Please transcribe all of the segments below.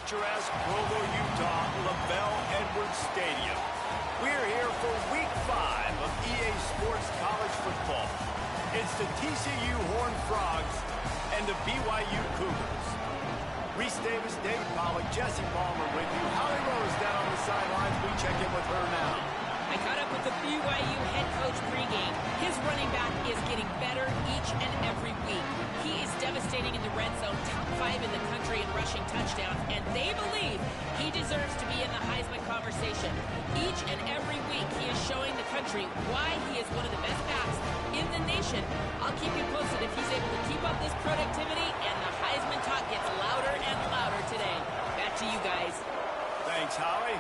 picturesque Provo, Utah, LaBelle Edwards Stadium. We're here for Week 5 of EA Sports College Football. It's the TCU Horned Frogs and the BYU Cougars. Reese Davis, David Pollack, Jesse Palmer with you. Holly Rose down on the sidelines. We check in with her now. I caught up with the BYU head coach pregame. His running back is getting better each and every week. He is devastating in the red zone, top 5 in the country in rushing touchdowns, and they believe he deserves to be in the Heisman conversation. Each and every week, he is showing the country why he is one of the best backs in the nation. I'll keep you posted if he's able to keep up this productivity, and the Heisman talk gets louder and louder today. Back to you guys. Thanks, Holly.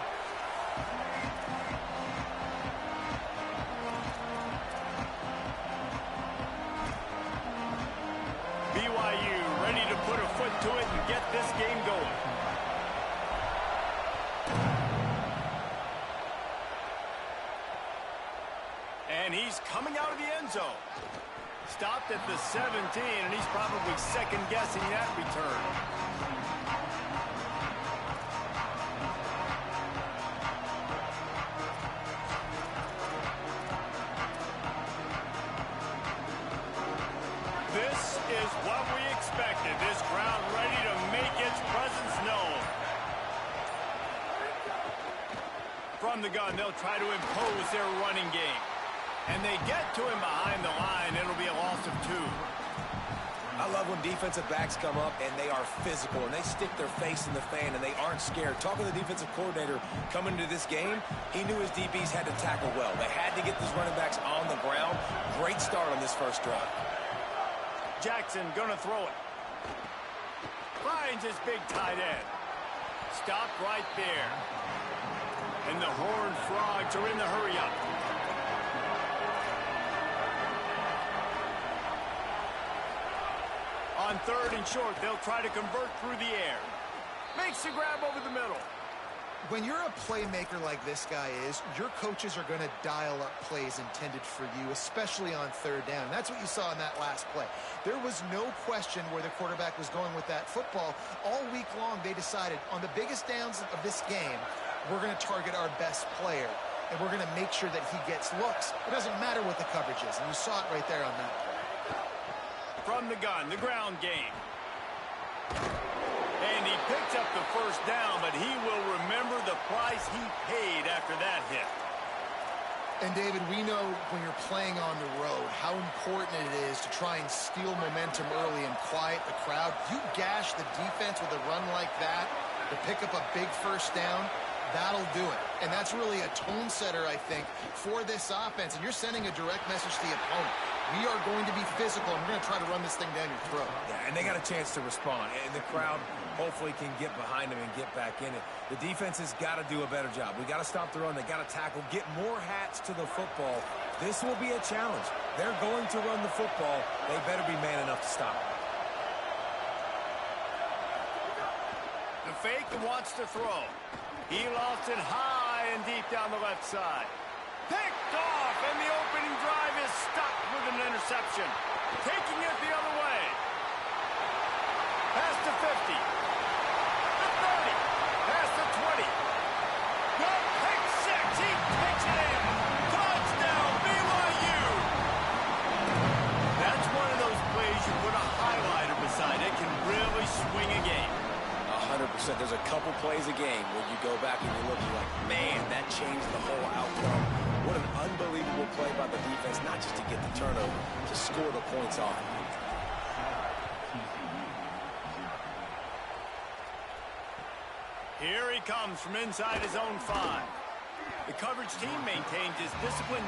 BYU ready to put a foot to it and get this game going. And he's coming out of the end zone. Stopped at the 17, and he's probably second-guessing that return. This is what we expected. This crowd ready to make its presence known. From the gun, they'll try to impose their running game. And they get to him behind the line. It'll be a loss of 2. I love when defensive backs come up and they are physical and they stick their face in the fan and they aren't scared. Talking to the defensive coordinator coming into this game, he knew his DBs had to tackle well. They had to get these running backs on the ground. Great start on this first drive. Jackson gonna throw it. Finds his big tight end. Stopped right there. And the Horned Frogs are in the hurry-up. On 3rd and short, they'll try to convert through the air. Makes the grab over the middle. When you're a playmaker like this guy is, your coaches are going to dial up plays intended for you, especially on 3rd down. That's what you saw in that last play. There was no question where the quarterback was going with that football. All week long, they decided on the biggest downs of this game, we're going to target our best player, and we're going to make sure that he gets looks. It doesn't matter what the coverage is, and you saw it right there on that play. From the gun, the ground game. And he picks up the first down, but he will remember the price he paid after that hit. And, David, we know when you're playing on the road how important it is to try and steal momentum early and quiet the crowd. You gash the defense with a run like that to pick up a big first down, that'll do it. And that's really a tone setter, I think, for this offense. And you're sending a direct message to the opponent. We are going to be physical, and we're going to try to run this thing down your throat. Yeah, and they got a chance to respond. And the crowd hopefully can get behind them and get back in it. The defense has got to do a better job. We got to stop the run. They got to tackle, get more hats to the football. This will be a challenge. They're going to run the football. They better be man enough to stop it. The fake and wants to throw. He lost it high and deep down the left side. Picked off, and the opening drive is stopped with an interception. Taking it the other way. Past the 50. The 30. Past the 20. The pick six. He takes it in. Touchdown, BYU. That's one of those plays you put a highlighter beside it. Can really swing a game. 100%. There's a couple plays a game where you go back and you look, you're like, man, that changed the whole outcome. What an unbelievable play by the defense, not just to get the turnover, to score the points off. Here he comes from inside his own 5. The coverage team maintains his discipline.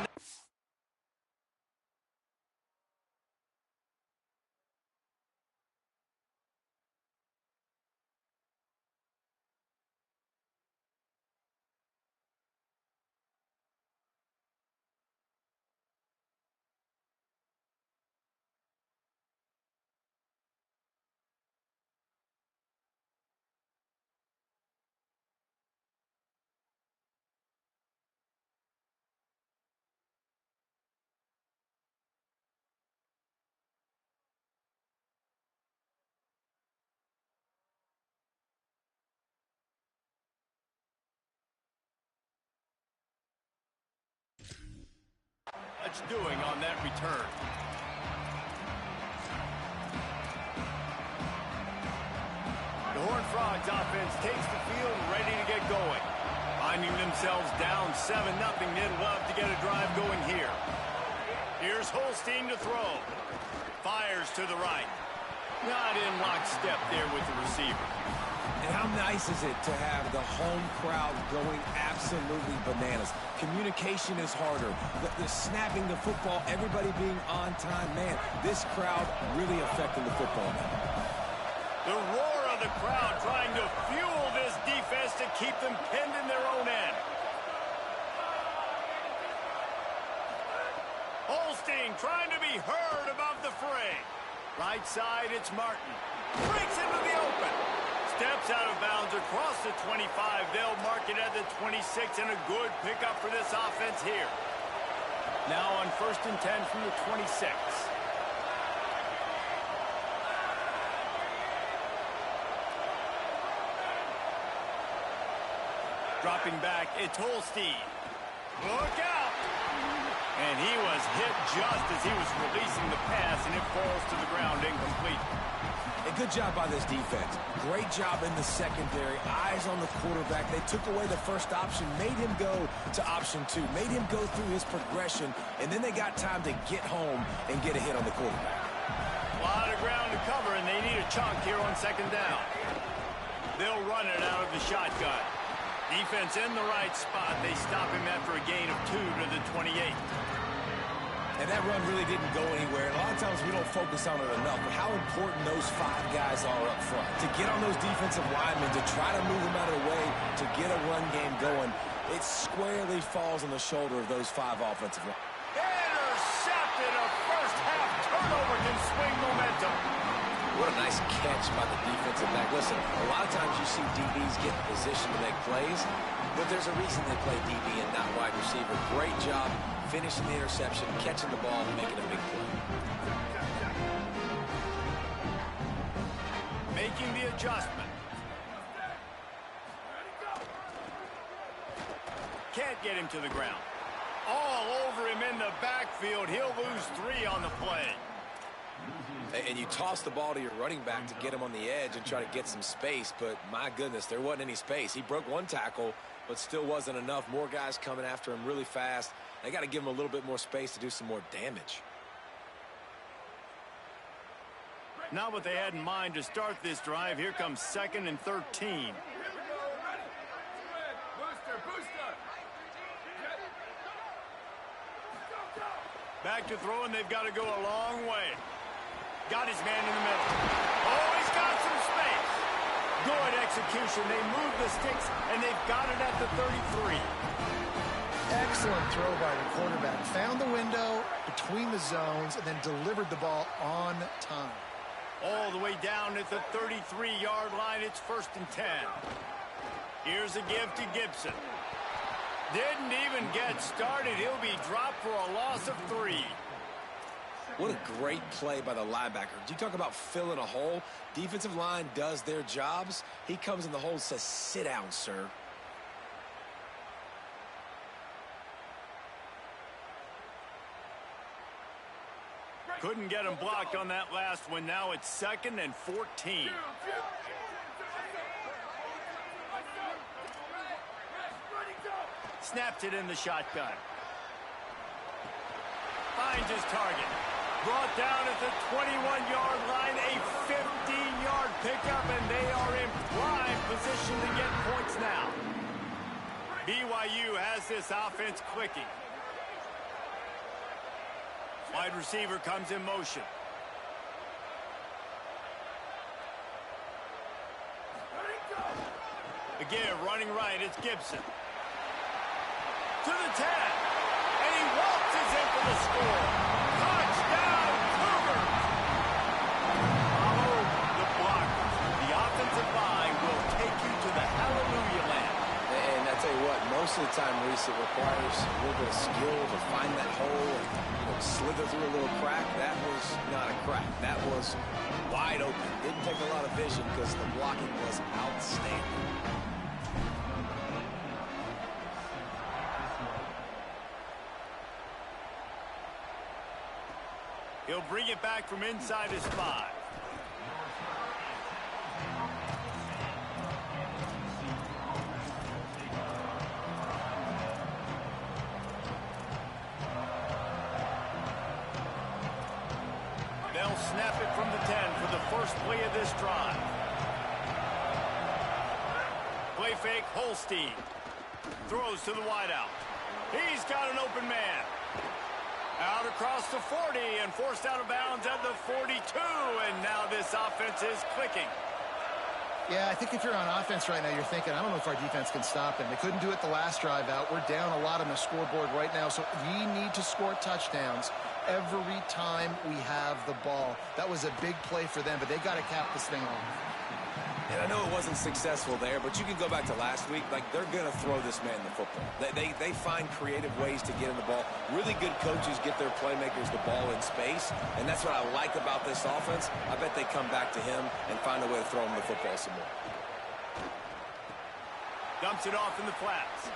much doing on that return. The Horned Frogs offense takes the field ready to get going. Finding themselves down 7-0, they'd love to get a drive going here. Here's Holstein to throw. Fires to the right. Not in lockstep there with the receiver. And how nice is it to have the home crowd going absolutely bananas? Communication is harder. The snapping the football, everybody being on time. Man, this crowd really affecting the football now. The roar of the crowd trying to fuel this defense to keep them pinned in their own end. Holstein trying to be heard above the fray. Right side, it's Martin. Breaks into the open. Steps out of bounds across the 25. They'll mark it at the 26, and a good pickup for this offense here. Now on 1st and 10 from the 26. Dropping back, it's Holstein. Look out! And he was hit just as he was releasing the pass, and it falls to the ground incomplete. A good job by this defense. Great job in the secondary. Eyes on the quarterback. They took away the first option, made him go to option 2, made him go through his progression, and then they got time to get home and get a hit on the quarterback. A lot of ground to cover, and they need a chunk here on 2nd down. They'll run it out of the shotgun. Defense in the right spot. They stop him after a gain of 2 to the 28. And that run really didn't go anywhere. And a lot of times we don't focus on it enough, but how important those 5 guys are up front. To get on those defensive linemen, to try to move them out of the way, to get a run game going, it squarely falls on the shoulder of those 5 offensive linemen. Intercepted. A first-half turnover can swing momentum. What a nice catch by the defensive back. Listen, a lot of times you see DBs get in position to make plays, but there's a reason they play DB and not wide receiver. Great job finishing the interception, catching the ball, and making a big play. Making the adjustment. Can't get him to the ground. All over him in the backfield. He'll lose 3 on the play. And you toss the ball to your running back to get him on the edge and try to get some space, but my goodness, there wasn't any space. He broke 1 tackle, but still wasn't enough. More guys coming after him really fast. They got to give him a little bit more space to do some more damage. Not what they had in mind to start this drive. Here comes 2nd and 13. Back to throw, and they've got to go a long way. Got his man in the middle. Oh, he's got some space. Good execution. They move the sticks, and they've got it at the 33. Excellent throw by the quarterback. Found the window between the zones and then delivered the ball on time. All the way down at the 33-yard line. It's 1st and 10. Here's a give to Gibson. Didn't even get started. He'll be dropped for a loss of 3. What a great play by the linebacker. Do you talk about filling a hole? Defensive line does their jobs. He comes in the hole and says, sit down, sir. Couldn't get him blocked on that last one. Now it's 2nd and 14. Snapped it in the shotgun. Finds his target. Brought down at the 21-yard line. A 15-yard pickup, and they are in prime position to get points now. BYU has this offense clicking. Wide receiver comes in motion. Again, running right, it's Gibson. To the 10. And he waltzes in for the score. Touchdown, Cougars! Follow the blockers. The offensive line will take you to the hallelujah land. And I tell you what, most of the time, Reese, it requires a little bit of skill to find that hole and slither through a little crack. That was not a crack. That was wide open. Didn't take a lot of vision because the blocking was outstanding. He'll bring it back from inside his 5. They'll snap it from the 10 for the first play of this drive. Play fake, Holstein. Throws to the wideout. He's got an open man. Out across the 40 and forced out of bounds at the 42. And now this offense is clicking. Yeah, I think if you're on offense right now, you're thinking, I don't know if our defense can stop him. They couldn't do it the last drive out. We're down a lot on the scoreboard right now, so we need to score touchdowns every time we have the ball. That was a big play for them, but they got to cap this thing off. And I know it wasn't successful there, but you can go back to last week. Like, they're going to throw this man the football. They find creative ways to get him the ball. Really good coaches get their playmakers the ball in space, and that's what I like about this offense. I bet they come back to him and find a way to throw him the football some more. Dumps it off in the flats.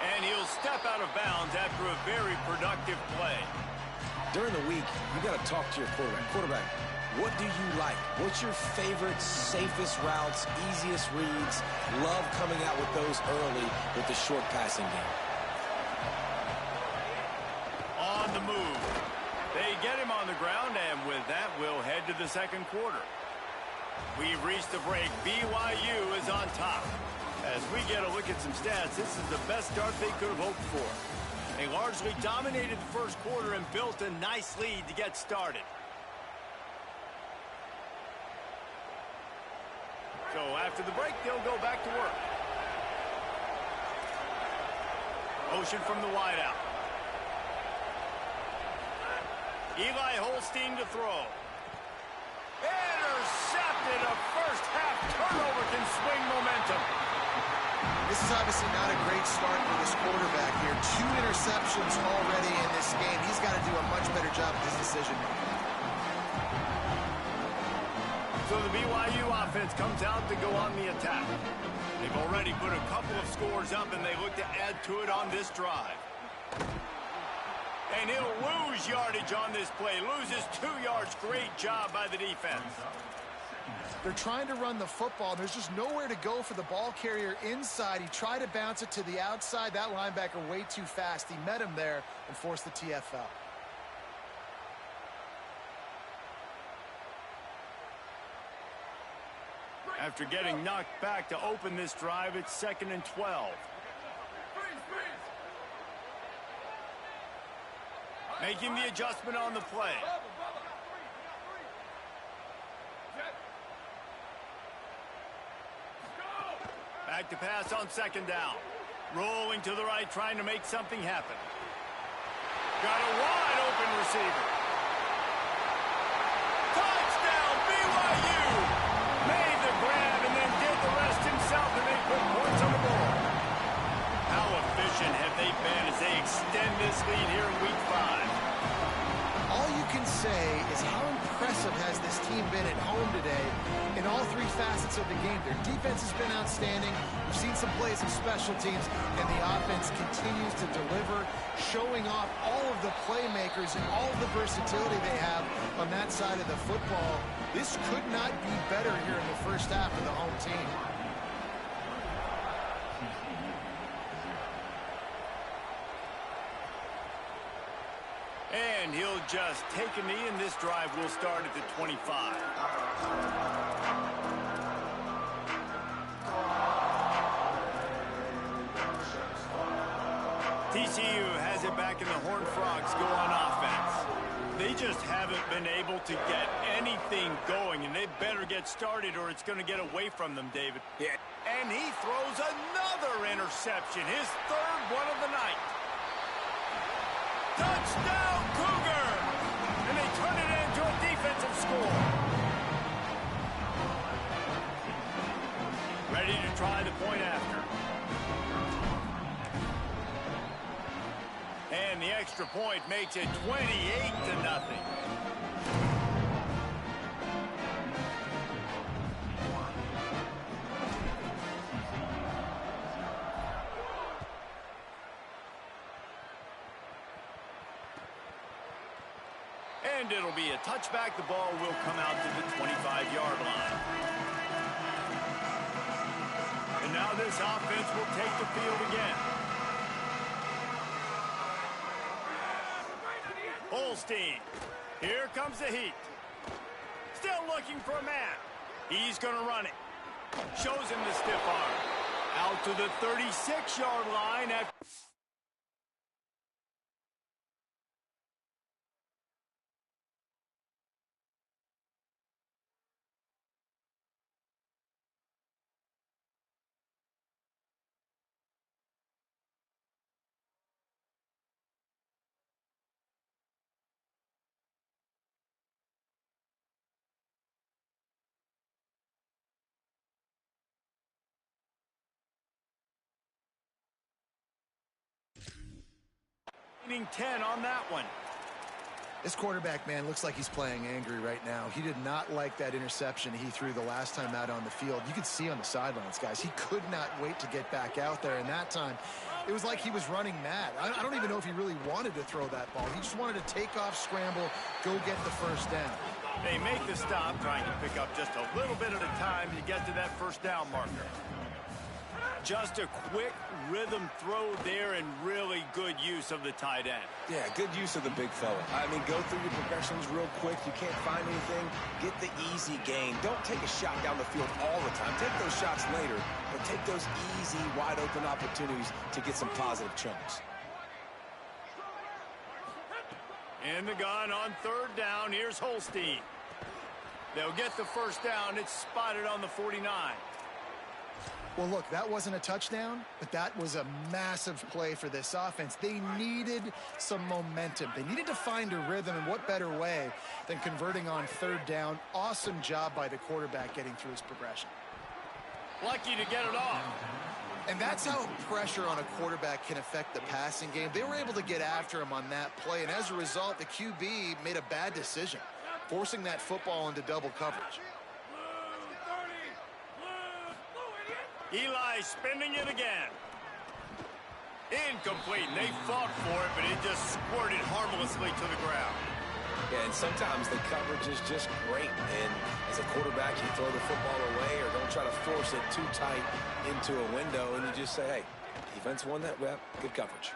And he'll step out of bounds after a very productive play. During the week, you got to talk to your quarterback. Quarterback, what do you like? What's your favorite, safest routes, easiest reads? Love coming out with those early with the short passing game. On the move. They get him on the ground, and with that, we'll head to the second quarter. We've reached the break. BYU is on top. As we get a look at some stats, this is the best start they could have hoped for. They largely dominated the first quarter and built a nice lead to get started. So after the break, they'll go back to work. Motion from the wideout. Eli Holstein to throw. Intercepted. A first half turnover can swing momentum. This is obviously not a great start for this quarterback here. 2 interceptions already in this game. He's got to do a much better job of his decision-making. So the BYU offense comes out to go on the attack. They've already put a couple of scores up, and they look to add to it on this drive. And he'll lose yardage on this play. Loses 2 yards. Great job by the defense. They're trying to run the football. There's just nowhere to go for the ball carrier inside. He tried to bounce it to the outside. That linebacker way too fast. He met him there and forced the TFL. After getting knocked back to open this drive, it's 2nd and 12. Making the adjustment on the play. Back to pass on 2nd down. Rolling to the right, trying to make something happen. Got a wide open receiver. Touchdown, BYU! Made the grab and then did the rest himself, and they put points on the board. How efficient have they been as they extend this lead here in Week 5? All you can say is how impressive has this team been at home today in all 3 facets of the game. Their defense has been outstanding. We've seen some plays of special teams, and the offense continues to deliver, showing off all of the playmakers and all of the versatility they have on that side of the football. This could not be better here in the first half of the home team. And he'll just take a knee, and this drive will start at the 25. TCU has it back, and the Horned Frogs go on offense. They just haven't been able to get anything going, and they better get started or it's going to get away from them, David. Yeah. And he throws another interception, his 3rd one of the night. Touchdown, Cougar! And they turn it into a defensive score. Ready to try the point after. And the extra point makes it 28-0. And it'll be a touchback. The ball will come out to the 25-yard line. And now this offense will take the field again. Holstein. Here comes the heat. Still looking for a man. He's going to run it. Shows him the stiff arm. Out to the 36-yard line. Leading 10 on that one. This quarterback, man, looks like he's playing angry right now. He did not like that interception he threw the last time out on the field. You could see on the sidelines, guys, he could not wait to get back out there. And that time, it was like he was running mad. I don't even know if he really wanted to throw that ball. He just wanted to take off, scramble, go get the first down. They make the stop, trying to pick up just a little bit at a time to get to that first down marker. Just a quick rhythm throw there and really good use of the tight end. Yeah, good use of the big fella. I mean, go through your progressions real quick. You can't find anything. Get the easy gain. Don't take a shot down the field all the time. Take those shots later, but take those easy, wide-open opportunities to get some positive chunks. In the gun on third down. Here's Holstein. They'll get the first down. It's spotted on the 49. Well, look, that wasn't a touchdown, but that was a massive play for this offense. They needed some momentum. They needed to find a rhythm, and what better way than converting on third down. Awesome job by the quarterback getting through his progression. Lucky to get it off. And that's how pressure on a quarterback can affect the passing game. They were able to get after him on that play, and as a result, the QB made a bad decision, forcing that football into double coverage. Eli spinning it again. Incomplete. They fought for it, but it just squirted harmlessly to the ground. Yeah, and sometimes the coverage is just great. And as a quarterback, you throw the football away or don't try to force it too tight into a window, and you just say, hey, defense won that. Well, good coverage.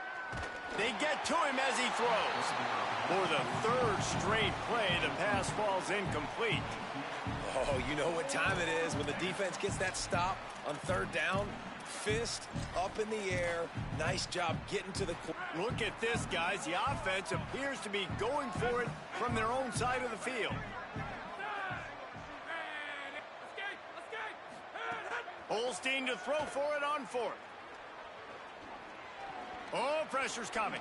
They get to him as he throws. For the third straight play, the pass falls incomplete. Oh, you know what time it is when the defense gets that stop on third down. Fist up in the air. Nice job getting to the... Look at this, guys. The offense appears to be going for it from their own side of the field. Holstein to throw for it on fourth. Oh, pressure's coming.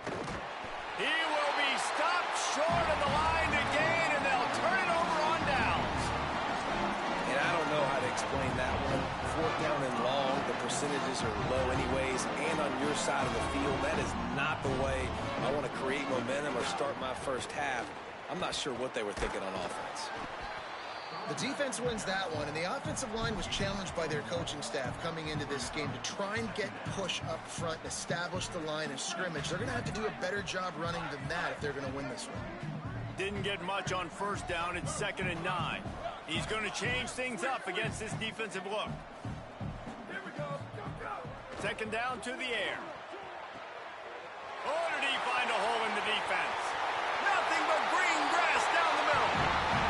He will be stopped short of the line to gain, and they'll turn it over on downs. And I don't know how to explain that one. Fourth down and long, the percentages are low anyways, and on your side of the field, that is not the way I want to create momentum or start my first half. I'm not sure what they were thinking on offense. The defense wins that one, and the offensive line was challenged by their coaching staff coming into this game to try and get push up front and establish the line of scrimmage. They're going to have to do a better job running than that if they're going to win this one. Didn't get much on first down. It's 2nd and 9. He's going to change things up against this defensive look. Here we go. Second down to the air. Oh, did he find a hole in the defense? Nothing but green grass down the middle.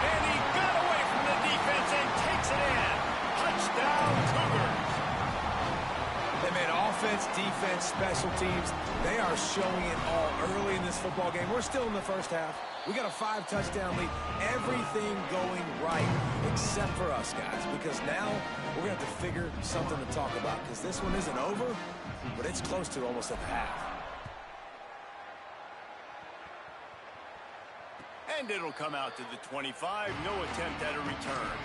And he got away from the defense and takes it in. Touchdown, Cougars. They made offense, defense, special teams. They are showing it all early in this football game. We're still in the first half. We got a 5-touchdown lead. Everything going right except for us, guys, because now we're going to have to figure something to talk about because this one isn't over, but it's close to almost at the half. And it'll come out to the 25. No attempt at a return.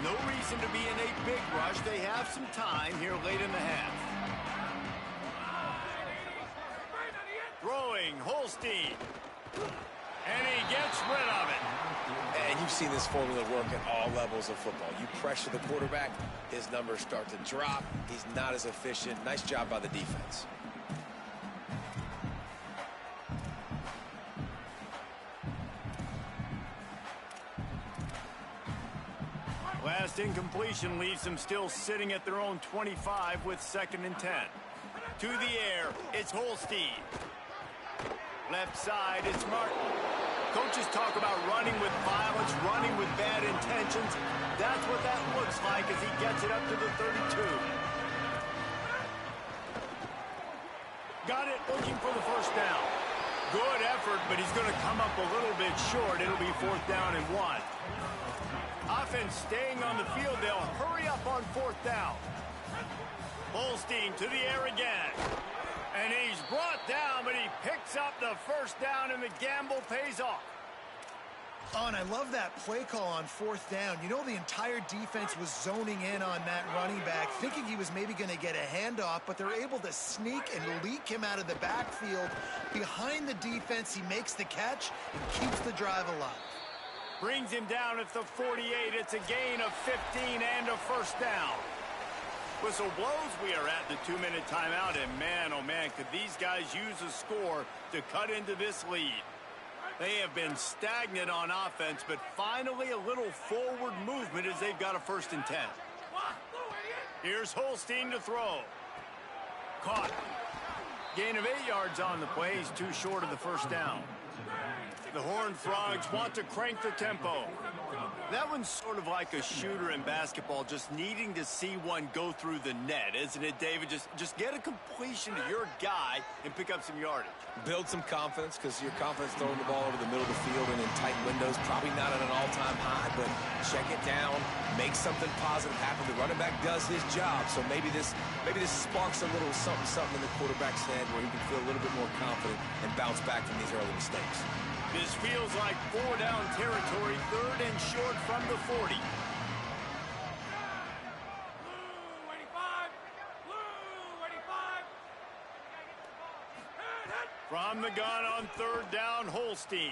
No reason to be in a big rush. They have some time here late in the half. Throwing, Holstein. And he gets rid of it. And you've seen this formula work at all levels of football. You pressure the quarterback, his numbers start to drop. He's not as efficient. Nice job by the defense. last incompletion leaves them still sitting at their own 25 with 2nd and 10. To the air, it's Holstein. Left side, it's Martin. Coaches talk about running with violence, running with bad intentions. That's what that looks like as he gets it up to the 32. Got it, looking for the first down. Good effort, but he's going to come up a little bit short. It'll be 4th down and 1. Offense staying on the field. They'll hurry up on 4th down. Holstein to the air again. And he's brought down, but he picks up the first down, and the gamble pays off. Oh, and I love that play call on 4th down. You know, the entire defense was zoning in on that running back, thinking he was maybe going to get a handoff, but they're able to sneak and leak him out of the backfield. Behind the defense, he makes the catch and keeps the drive alive. Brings him down at the 48. It's a gain of 15 and a first down. Whistle blows. We are at the 2-minute timeout, and man, oh man, could these guys use a score to cut into this lead. They have been stagnant on offense, but finally a little forward movement as they've got a 1st and 10. Here's Holstein to throw. Caught. Gain of 8 yards on the play. He's too short of the first down. The Horned Frogs want to crank the tempo. That one's sort of like a shooter in basketball, just needing to see one go through the net, isn't it, David? Just get a completion to your guy and pick up some yardage. Build some confidence, because your confidence throwing the ball over the middle of the field and in tight windows, probably not at an all-time high, but check it down, make something positive happen. The running back does his job, so maybe this sparks a little something in the quarterback's head where he can feel a little bit more confident and bounce back from these early mistakes. This feels like 4-down territory, 3rd and short from the 40. From the gun on 3rd down, Holstein.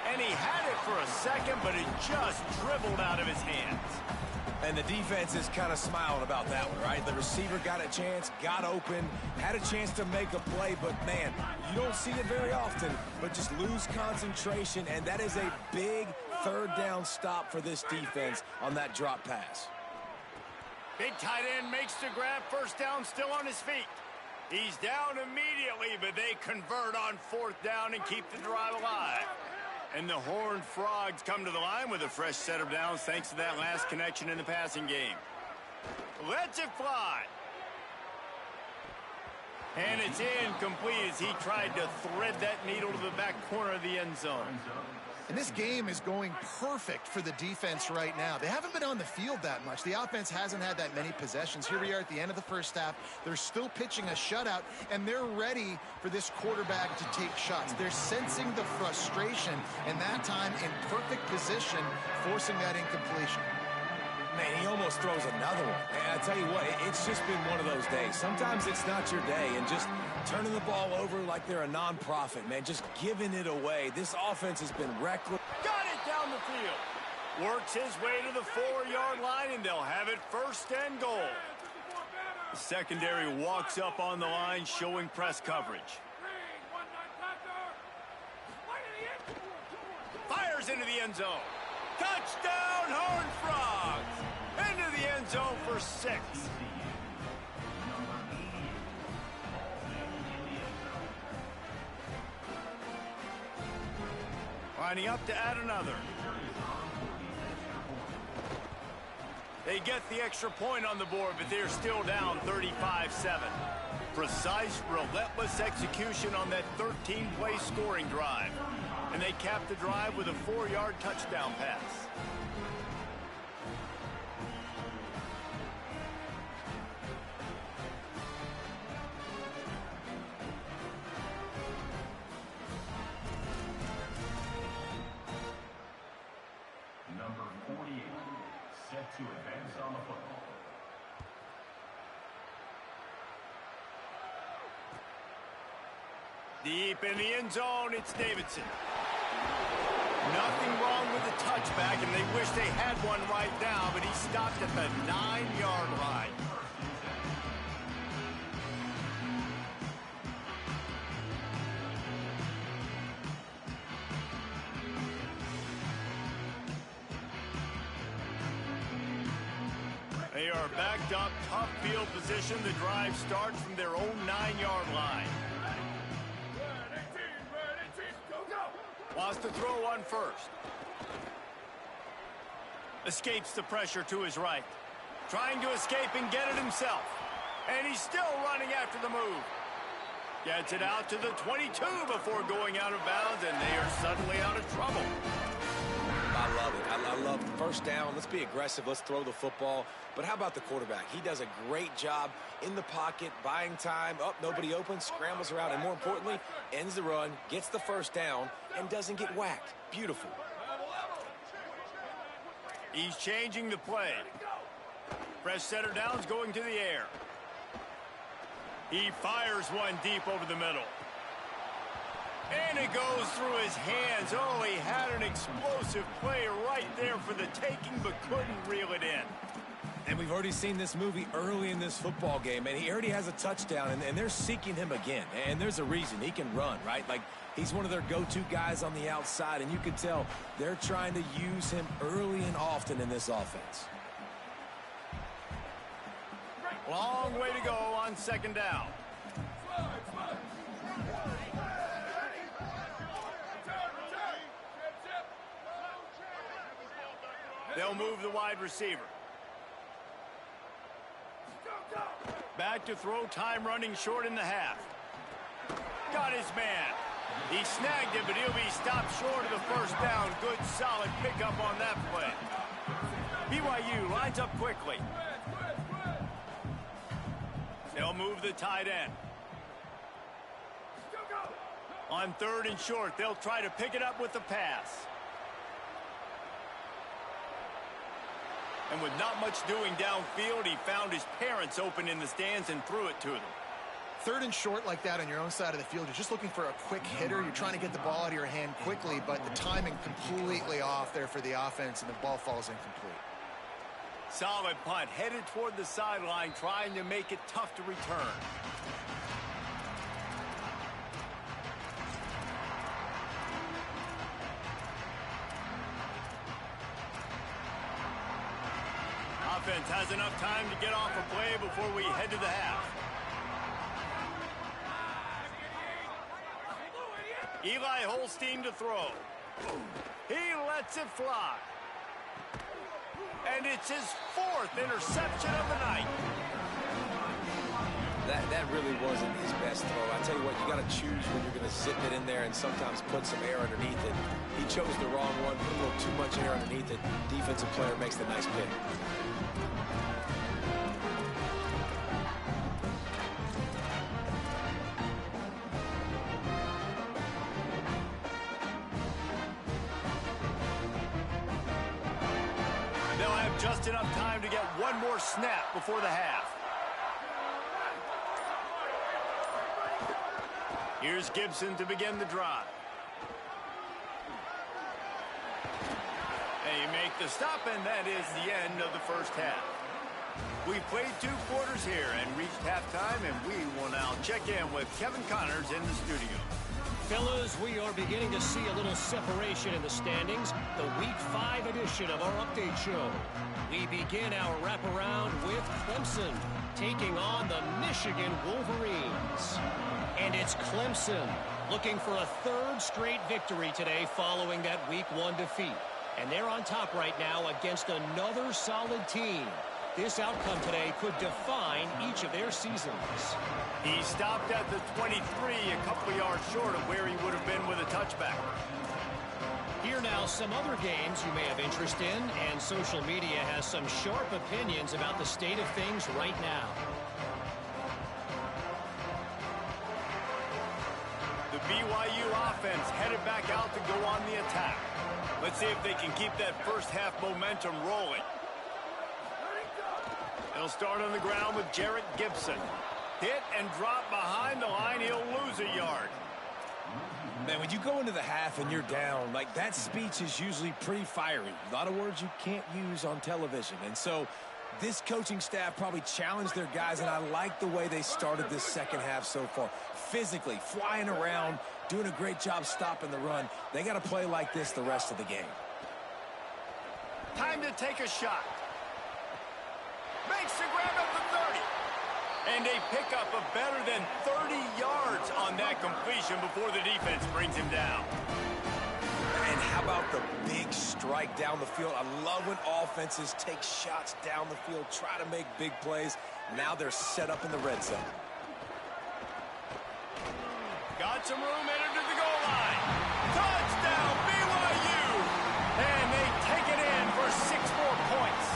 And he had it for a second, but it just dribbled out of his hands. And the defense is kind of smiling about that one, right? The receiver got a chance, got open, had a chance to make a play, but man, you don't see it very often, but just lose concentration, and that is a big 3rd down stop for this defense on that drop pass. Big tight end makes the grab, 1st down, still on his feet. He's down immediately, but they convert on 4th down and keep the drive alive. And the Horned Frogs come to the line with a fresh set of downs thanks to that last connection in the passing game. Lets it fly. And it's incomplete as he tried to thread that needle to the back corner of the end zone. And this game is going perfect for the defense right now. They haven't been on the field that much. The offense hasn't had that many possessions. Here we are at the end of the first half. They're still pitching a shutout, and they're ready for this quarterback to take shots. They're sensing the frustration, and that time in perfect position, forcing that incompletion. Man, he almost throws another one. And I tell you what, it's just been one of those days. Sometimes it's not your day, and just turning the ball over like they're a nonprofit, man, just giving it away. This offense has been reckless. Got it down the field. Works his way to the 4-yard line, and they'll have it 1st and goal. The secondary walks up on the line, showing press coverage. Fires into the end zone. Touchdown, Horned Frogs! Into the end zone for 6. Lining up to add another. They get the extra point on the board, but they're still down 35-7. Precise, relentless execution on that 13-play scoring drive. And they cap the drive with a 4-yard touchdown pass. Number 48, set to advance on the football. Deep in the end zone, it's Davidson. Nothing wrong with the touchback, and they wish they had one right now, but he stopped at the 9-yard line. are backed up, tough field position. The drive starts from their own 9-yard line. Wants to throw on first. Escapes the pressure to his right. Trying to escape and get it himself. And he's still running after the move. Gets it out to the 22 before going out of bounds, and they are suddenly out of trouble. I love it. I love first down. Let's be aggressive. Let's throw the football. But how about the quarterback? He does a great job in the pocket, buying time. Up, nobody open, scrambles around, and more importantly, ends the run, gets the first down, and doesn't get whacked. Beautiful. He's changing the play. Fresh center down's going to the air. He fires one deep over the middle. And it goes through his hands. Oh, he had an explosive play right there for the taking, but couldn't reel it in. And we've already seen this movie early in this football game, and he already has a touchdown, and they're seeking him again. And there's a reason. He can run, right? Like, he's one of their go-to guys on the outside, and you can tell they're trying to use him early and often in this offense. Long way to go on second down. They'll move the wide receiver. Back to throw, time running short in the half. Got his man. He snagged it, but he'll be stopped short of the first down. Good, solid pickup on that play. BYU lines up quickly. They'll move the tight end. On third and short, they'll try to pick it up with the pass. And with not much doing downfield, he found his parents open in the stands and threw it to them. Third and short like that on your own side of the field, you're just looking for a quick hitter. You're trying to get the ball out of your hand quickly, but the timing completely off there for the offense, and the ball falls incomplete. Solid punt, headed toward the sideline, trying to make it tough to return. Offense has enough time to get off a play before we head to the half. Eli Holstein to throw. He lets it fly. And it's his fourth interception of the night. That really wasn't his best throw. I tell you what, you got to choose when you're going to zip it in there and sometimes put some air underneath it. He chose the wrong one, put a little too much air underneath it. Defensive player makes the nice pick. Just enough time to get one more snap before the half. Here's Gibson to begin the drive. They make the stop, and that is the end of the first half. We've played 2 quarters here and reached halftime, and we will now check in with Kevin Connors in the studio. Fellas, we are beginning to see a little separation in the standings. The Week 5 edition of our update show. We begin our wraparound with Clemson taking on the Michigan Wolverines. And it's Clemson looking for a 3rd straight victory today following that Week 1 defeat. And they're on top right now against another solid team. This outcome today could define each of their seasons. He stopped at the 23, a couple yards short of where he would have been with a touchback. Here now, some other games you may have interest in, and social media has some sharp opinions about the state of things right now. The BYU offense headed back out to go on the attack. Let's see if they can keep that first half momentum rolling. They'll start on the ground with Jarrett Gibson. Hit and drop behind the line. He'll lose a yard. Man, when you go into the half and you're down, like, that speech is usually pretty fiery. A lot of words you can't use on television. And so this coaching staff probably challenged their guys, and I like the way they started this second half so far. Physically, flying around, doing a great job stopping the run. They got to play like this the rest of the game. Time to take a shot. Makes the grab at the 30. And a pickup of better than 30 yards on that completion before the defense brings him down. And how about the big strike down the field? I love when offenses take shots down the field, try to make big plays. Now they're set up in the red zone. Got some room, entered to the goal line. Touchdown, BYU! And they take it in for 6 more points.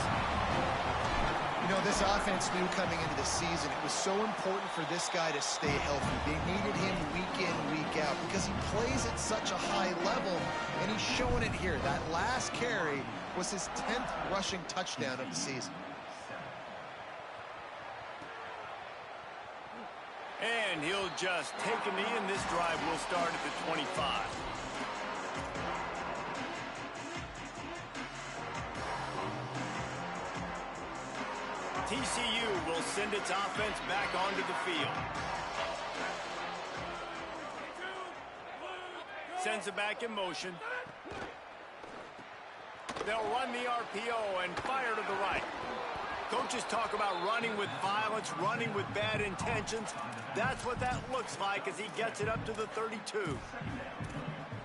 You know, this offense knew coming into the season it was so important for this guy to stay healthy. They needed him week in, week out because he plays at such a high level, and he's showing it here. That last carry was his 10th rushing touchdown of the season. And he'll just take a knee, and this drive will start at the 25. TCU will send its offense back onto the field. Sends it back in motion. They'll run the RPO and fire to the right. Coaches talk about running with violence, running with bad intentions. That's what that looks like as he gets it up to the 32.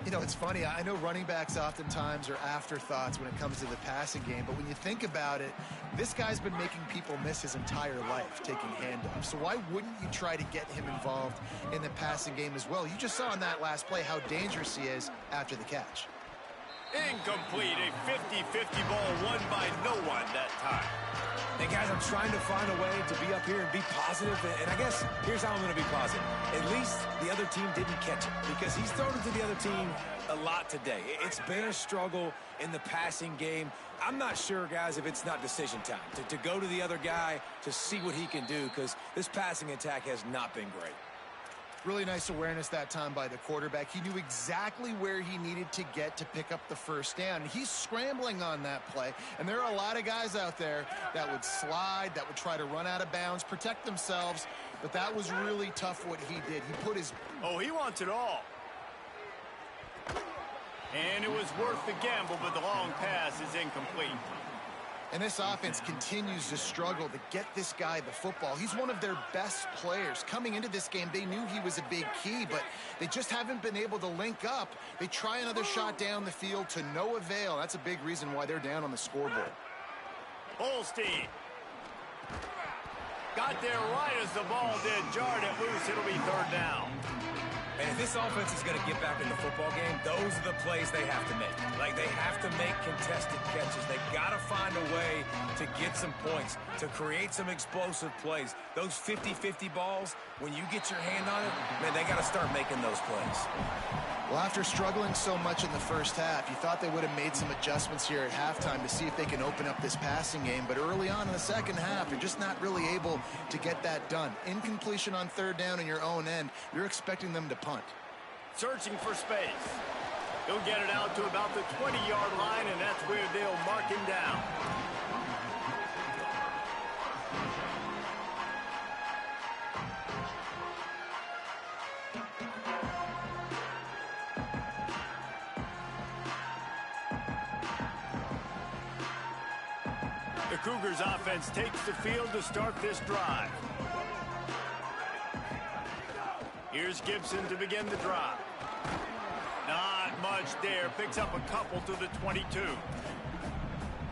You know, it's funny. I know running backs oftentimes are afterthoughts when it comes to the passing game, but when you think about it, this guy's been making people miss his entire life taking handoffs. So why wouldn't you try to get him involved in the passing game as well? You just saw in that last play how dangerous he is after the catch. Incomplete, a 50-50 ball won by no one that time. Hey, guys, I'm trying to find a way to be up here and be positive, and I guess here's how I'm going to be positive. At least the other team didn't catch it because he's thrown it to the other team a lot today. It's been a struggle in the passing game. I'm not sure, guys, if it's not decision time to go to the other guy to see what he can do because this passing attack has not been great. Really nice awareness that time by the quarterback. He knew exactly where he needed to get to pick up the first down. He's scrambling on that play, and there are a lot of guys out there that would slide, that would try to run out of bounds, protect themselves, but that was really tough what he did. He put his... Oh, he wants it all. And it was worth the gamble, but the long pass is incomplete. And this offense continues to struggle to get this guy the football. He's one of their best players. Coming into this game, they knew he was a big key, but they just haven't been able to link up. They try another shot down the field to no avail. That's a big reason why they're down on the scoreboard. Holstein got there right as the ball did. Jarred it loose. It'll be third down. And if this offense is going to get back in the football game, those are the plays they have to make. Like, they have to make contested catches. They got to find a way to get some points, to create some explosive plays. Those 50-50 balls, when you get your hand on it, man, they got to start making those plays. Well, after struggling so much in the first half, you thought they would have made some adjustments here at halftime to see if they can open up this passing game. But early on in the second half, they're just not really able to get that done. Incompletion on third down in your own end, you're expecting them to punt. Searching for space. He'll get it out to about the 20-yard line, and that's where they'll mark him down. The Cougars offense takes the field to start this drive. Here's Gibson to begin the drive. Not much there. Picks up a couple to the 22.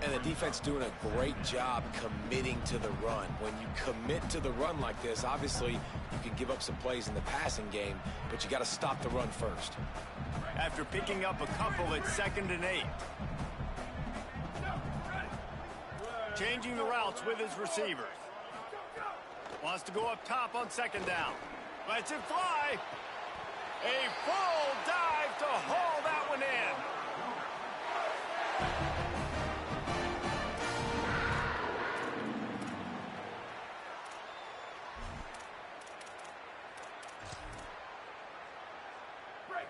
And the defense doing a great job committing to the run. When you commit to the run like this, obviously you can give up some plays in the passing game, but you got to stop the run first. After picking up a couple, it's 2nd and 8. Changing the routes with his receivers. Wants to go up top on 2nd down. Lets it fly. A full dive to haul that one in.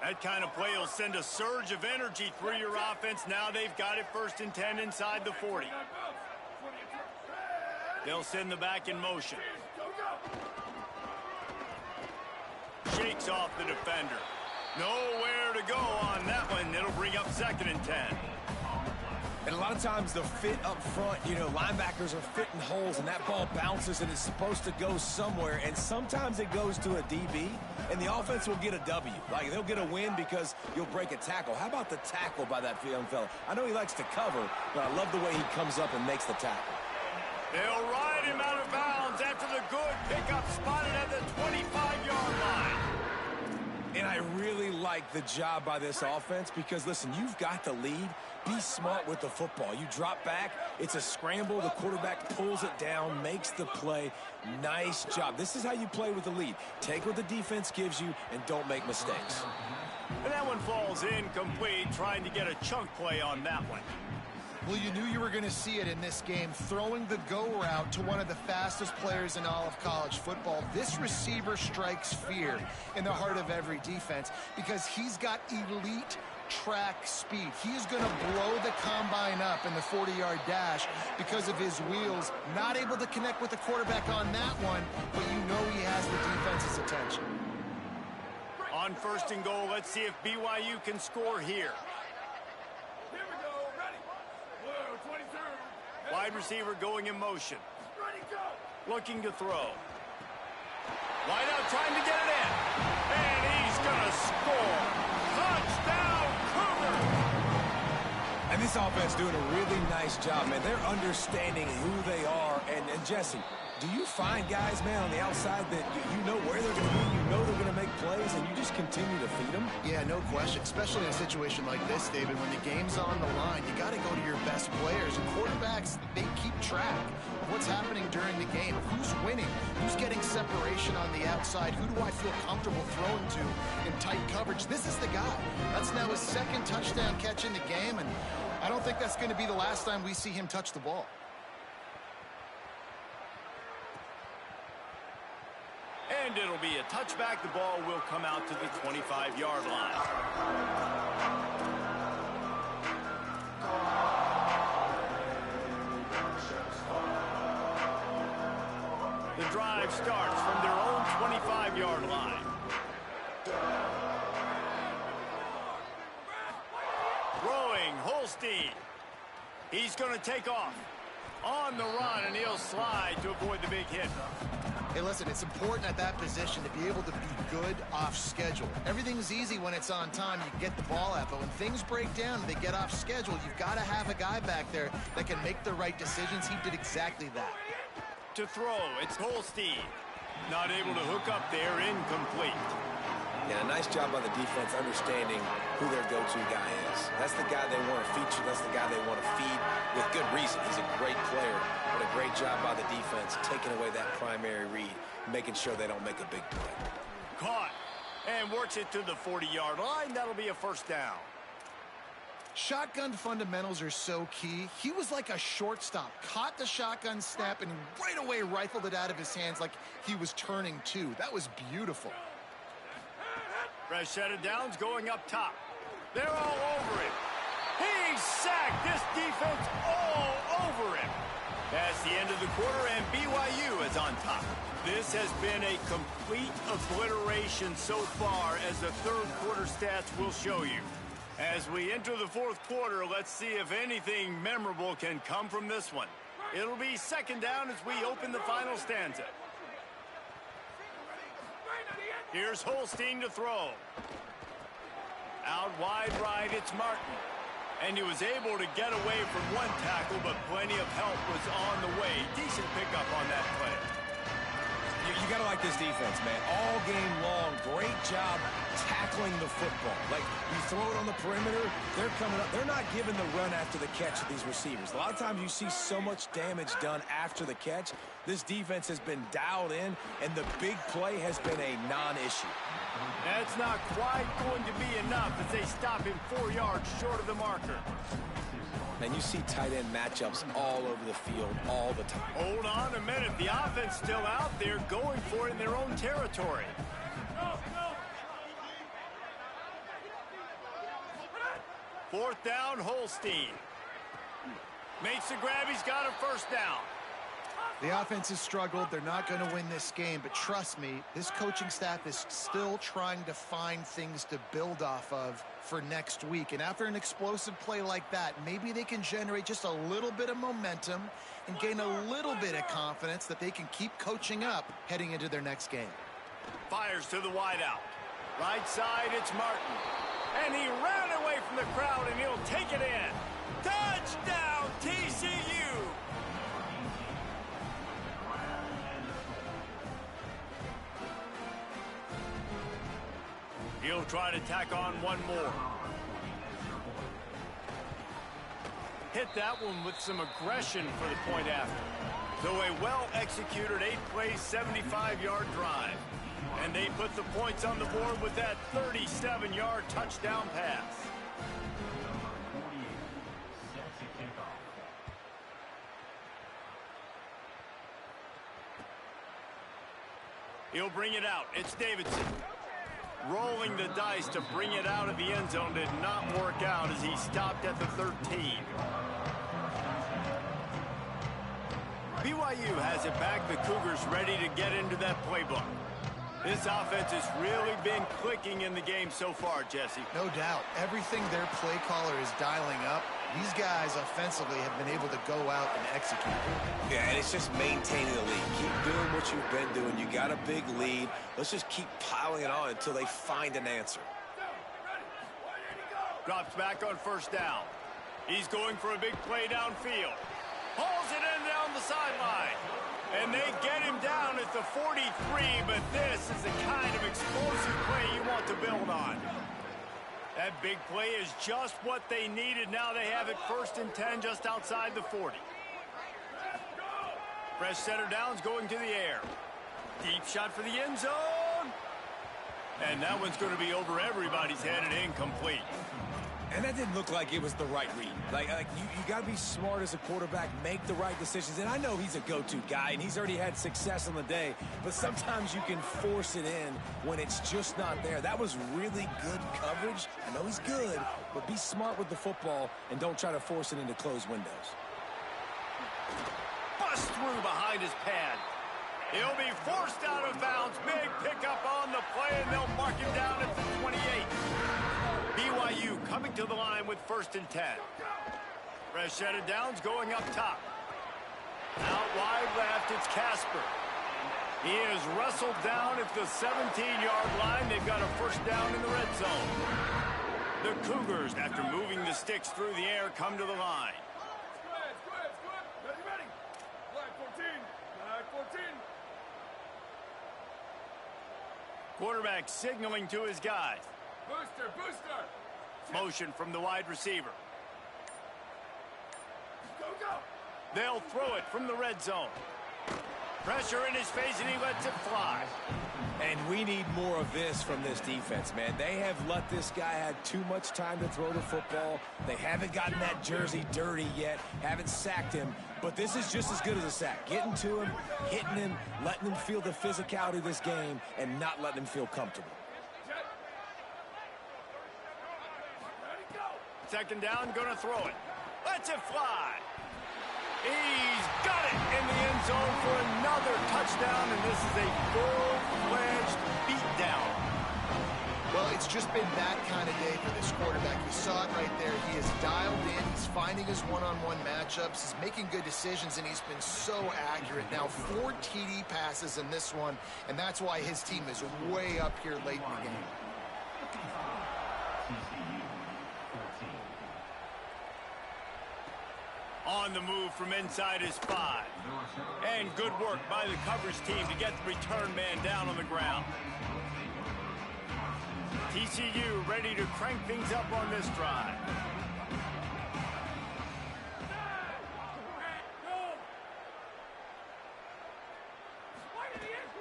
That kind of play will send a surge of energy through your offense. Now they've got it 1st and 10 inside the 40. They'll send the back in motion. Shakes off the defender. Nowhere to go on that one. It'll bring up 2nd and 10. And a lot of times the fit up front, linebackers are fitting holes, and that ball bounces, and it's supposed to go somewhere. And sometimes it goes to a DB, and the offense will get a W. Like, they'll get a win because you'll break a tackle. How about the tackle by that young fella? I know he likes to cover, but I love the way he comes up and makes the tackle. They'll ride him out of bounds after the good pickup spotted at the 25-yard line. And I really like the job by this offense because, listen, you've got the lead. Be smart with the football. You drop back, it's a scramble. The quarterback pulls it down, makes the play. Nice job. This is how you play with the lead. Take what the defense gives you and don't make mistakes. And that one falls incomplete, trying to get a chunk play on that one. Well, you knew you were going to see it in this game, throwing the go route to one of the fastest players in all of college football. This receiver strikes fear in the heart of every defense because he's got elite track speed. He is going to blow the combine up in the 40-yard dash because of his wheels. Not able to connect with the quarterback on that one, but you know he has the defense's attention. On 1st and goal, let's see if BYU can score here. Wide receiver going in motion. Looking to throw. Wide out trying to get it in. And he's going to score. Touchdown, Cougar! And this offense doing a really nice job, man. They're understanding who they are. And Jesse, do you find guys, man, on the outside that you know where they're going to be, you know they're going to make plays, and you just continue to feed them? Yeah, no question, especially in a situation like this, David, when the game's on the line, you got to go to your best players. And quarterbacks, they keep track of what's happening during the game. Who's winning? Who's getting separation on the outside? Who do I feel comfortable throwing to in tight coverage? This is the guy. That's now his 2nd touchdown catch in the game, and I don't think that's going to be the last time we see him touch the ball. And it'll be a touchback. The ball will come out to the 25-yard line. The drive starts from their own 25-yard line. Throwing, Holstein. He's going to take off. On the run, and he'll slide to avoid the big hit. Hey, listen, it's important at that position to be able to be good off schedule. Everything's easy when it's on time. You get the ball out, but when things break down and they get off schedule, you've got to have a guy back there that can make the right decisions. He did exactly that. To throw, it's Holstein. Not able to hook up there, incomplete. Yeah, nice job by the defense understanding who their go-to guy is. That's the guy they want to feature. That's the guy they want to feed with good reason. He's a great player, but a great job by the defense taking away that primary read, making sure they don't make a big play. Caught and works it to the 40-yard line. That'll be a 1st down. Shotgun fundamentals are so key. He was like a shortstop, caught the shotgun snap and right away rifled it out of his hands like he was turning two. That was beautiful. Fresh set of downs going up top. They're all over him. He's sacked. This defense all over him. That's the end of the quarter, and BYU is on top. This has been a complete obliteration so far, as the 3rd quarter stats will show you. As we enter the 4th quarter, let's see if anything memorable can come from this one. It'll be 2nd down as we open the final stanza. Here's Holstein to throw. Out wide right, it's Martin. And he was able to get away from one tackle, but plenty of help was on the way. Decent pickup on that play. You got to like this defense, man. All game long, great job tackling the football. Like, you throw it on the perimeter, they're coming up. They're not giving the run after the catch to these receivers. A lot of times you see so much damage done after the catch. This defense has been dialed in, and the big play has been a non-issue. That's not quite going to be enough as they stop him 4 yards short of the marker. And you see tight end matchups all over the field all the time. Hold on a minute. The offense still out there going for it in their own territory. Fourth down, Holstein. Makes the grab. He's got a 1st down. The offense has struggled. They're not going to win this game, but trust me, this coaching staff is still trying to find things to build off of for next week. And after an explosive play like that, maybe they can generate just a little bit of momentum and gain a little bit of confidence that they can keep coaching up heading into their next game. Fires to the wideout. Right side, it's Martin. And he ran away from the crowd, and he'll take it in. Touchdown, TCU! He'll try to tack on one more. Hit that one with some aggression for the point after. So a well-executed 8-play, 75-yard drive. And they put the points on the board with that 37-yard touchdown pass. He'll bring it out. It's Davidson. Rolling the dice to bring it out of the end zone did not work out as he stopped at the 13. BYU has it back. The Cougars ready to get into that playbook. This offense has really been clicking in the game so far, Jesse. No doubt. Everything their play caller is dialing up, these guys offensively have been able to go out and execute. Yeah, and it's just maintaining the lead. Keep doing what you've been doing. You got a big lead. Let's just keep piling it on until they find an answer. Drops back on first down. He's going for a big play downfield. Hauls it in down the sideline. And they get him down at the 43, but this is the kind of explosive play you want to build on. That big play is just what they needed. Now they have it 1st and 10 just outside the 40. Fresh center downs going to the air. Deep shot for the end zone. And that one's going to be over everybody's head and incomplete. And that didn't look like it was the right read. Like you got to be smart as a quarterback, make the right decisions. And I know he's a go-to guy, and he's already had success on the day. But sometimes you can force it in when it's just not there. That was really good coverage. I know he's good, but be smart with the football and don't try to force it into closed windows. Bust through behind his pad. He'll be forced out of bounds. Big pickup on the play, and they'll mark him down at the 28. BYU coming to the line with 1st and 10. Fresh set of downs going up top. Out wide left, it's Casper. He is wrestled down at the 17-yard line. They've got a 1st down in the red zone. The Cougars, after moving the sticks through the air, come to the line. Quarterback signaling to his guys. Booster, booster! Motion from the wide receiver. Go, go! They'll throw it from the red zone. Pressure in his face, and he lets it fly. And we need more of this from this defense, man. They have let this guy have too much time to throw the football. They haven't gotten that jersey dirty yet, haven't sacked him. But this is just as good as a sack. Getting to him, hitting him, letting him feel the physicality of this game, and not letting him feel comfortable. 2nd down, gonna throw it. Lets it fly. He's got it in the end zone for another touchdown, and this is a full-fledged beatdown. Well, it's just been that kind of day for this quarterback. You saw it right there. He is dialed in. He's finding his one-on-one matchups. He's making good decisions, and he's been so accurate. Now, 4 TD passes in this one, and that's why his team is way up here late in the game. On the move from inside his 5. And good work by the coverage team to get the return man down on the ground. TCU ready to crank things up on this drive.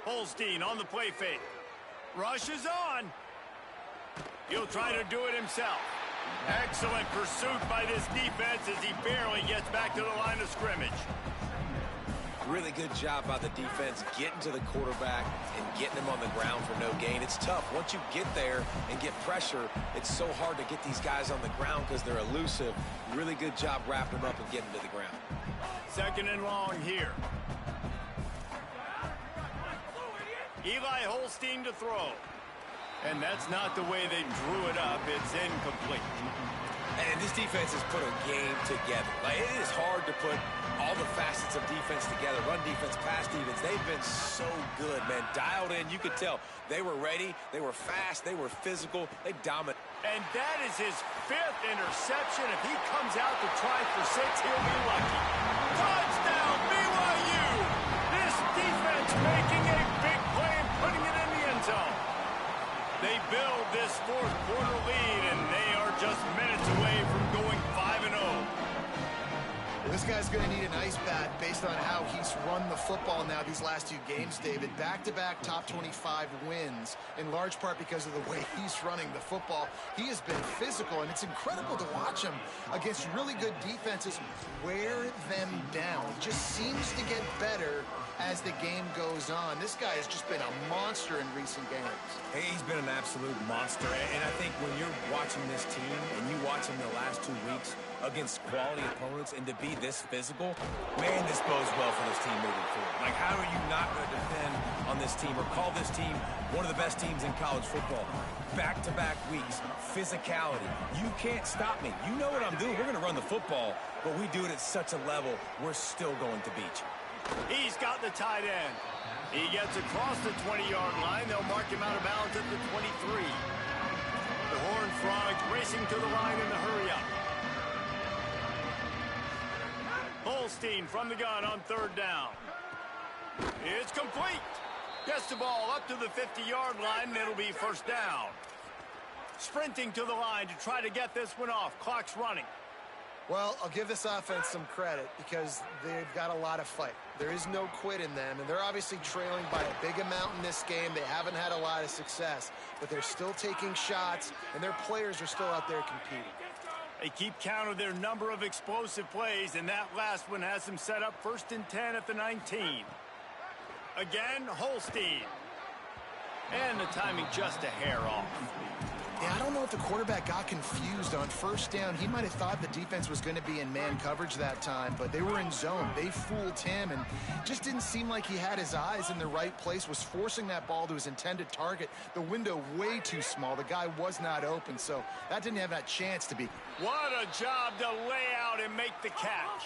Holstein on the play fake. Rush is on. He'll try to do it himself. Excellent pursuit by this defense as he barely gets back to the line of scrimmage. Really good job by the defense getting to the quarterback and getting him on the ground for no gain. It's tough. Once you get there and get pressure, it's so hard to get these guys on the ground because they're elusive. Really good job wrapping them up and getting to the ground. 2nd and long here. Eli Holstein to throw. And that's not the way they drew it up. It's incomplete. And this defense has put a game together. Like, it is hard to put all the facets of defense together. Run defense, pass defense. They've been so good, man. Dialed in. You could tell they were ready. They were fast. They were physical. They dominate. And that is his 5th interception. If he comes out to try for 6, he'll be lucky. Touchdown, BYU! This defense making a big play and putting it in the end zone. They build this 4th quarter lead, and they are just minutes away from going 5-0. This guy's going to need an ice bath based on how he's run the football now these last 2 games, David. Back-to-back top 25 wins, in large part because of the way he's running the football. He has been physical, and it's incredible to watch him against really good defenses wear them down. He just seems to get better as the game goes on. This guy has just been a monster in recent games. Hey, he's been an absolute monster. And I think when you're watching this team and you watch him the last 2 weeks against quality opponents and to be this physical, man, this bodes well for this team moving forward. Like, how are you not going to depend on this team or call this team one of the best teams in college football? Back-to-back weeks, physicality. You can't stop me. You know what I'm doing. We're going to run the football, but we do it at such a level, we're still going to beat you. He's got the tight end. He gets across the 20-yard line. They'll mark him out of bounds at the 23. The Horned Frogs racing to the line in the hurry-up. Holstein from the gun on 3rd down. It's complete. Gets the ball up to the 50-yard line, and it'll be 1st down. Sprinting to the line to try to get this one off. Clock's running. Well, I'll give this offense some credit because they've got a lot of fight. There is no quit in them, and they're obviously trailing by a big amount in this game. They haven't had a lot of success, but they're still taking shots, and their players are still out there competing. They keep count of their number of explosive plays, and that last one has them set up 1st and 10 at the 19. Again, Holstein. And the timing just a hair off. Yeah, I don't know if the quarterback got confused on 1st down. He might have thought the defense was going to be in man coverage that time, but they were in zone. They fooled him and just didn't seem like he had his eyes in the right place, was forcing that ball to his intended target. The window way too small. The guy was not open, so that didn't have that chance to be. What a job to lay out and make the catch.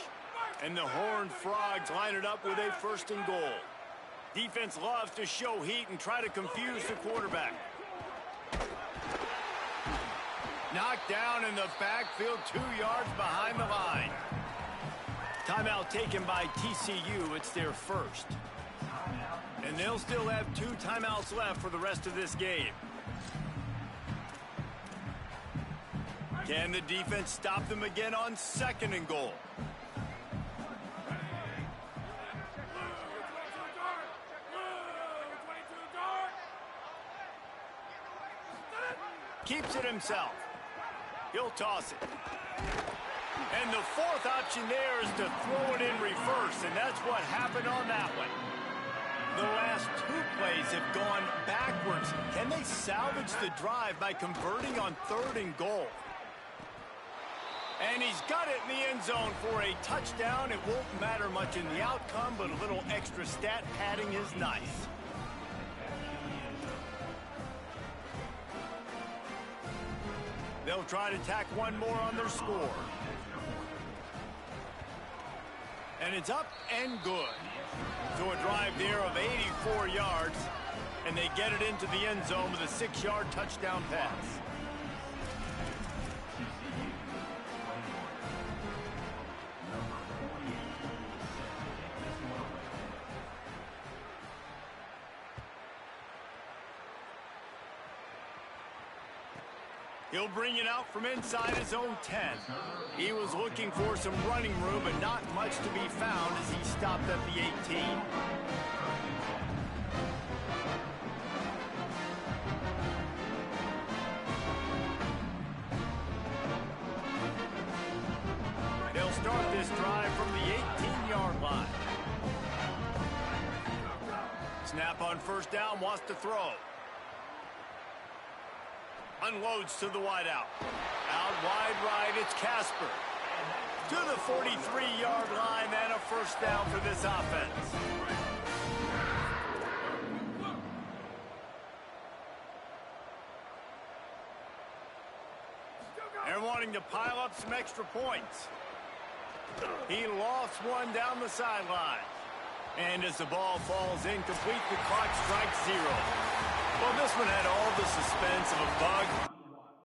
And the Horned Frogs line it up with a 1st and goal. Defense loves to show heat and try to confuse the quarterback. Knocked down in the backfield, 2 yards behind the line. Timeout taken by TCU. It's their 1st. And they'll still have 2 timeouts left for the rest of this game. Can the defense stop them again on 2nd and goal? Keeps it himself. He'll toss it. And the 4th option there is to throw it in reverse, and that's what happened on that one. The last 2 plays have gone backwards. Can they salvage the drive by converting on 3rd and goal? And he's got it in the end zone for a touchdown. It won't matter much in the outcome, but a little extra stat padding is nice. They'll try to tack one more on their score. And it's up and good. So a drive there of 84 yards, and they get it into the end zone with a 6-yard touchdown pass. He'll bring it out from inside his own 10. He was looking for some running room, but not much to be found as he stopped at the 18. They'll start this drive from the 18-yard line. Snap on 1st down, wants to throw. Unloads to the wideout. Out wide right, it's Casper. To the 43-yard line, and a 1st down for this offense. wanting to pile up some extra points. He lofts one down the sideline. And as the ball falls incomplete, the clock strikes 0. Well, this one had all the suspense of a bug.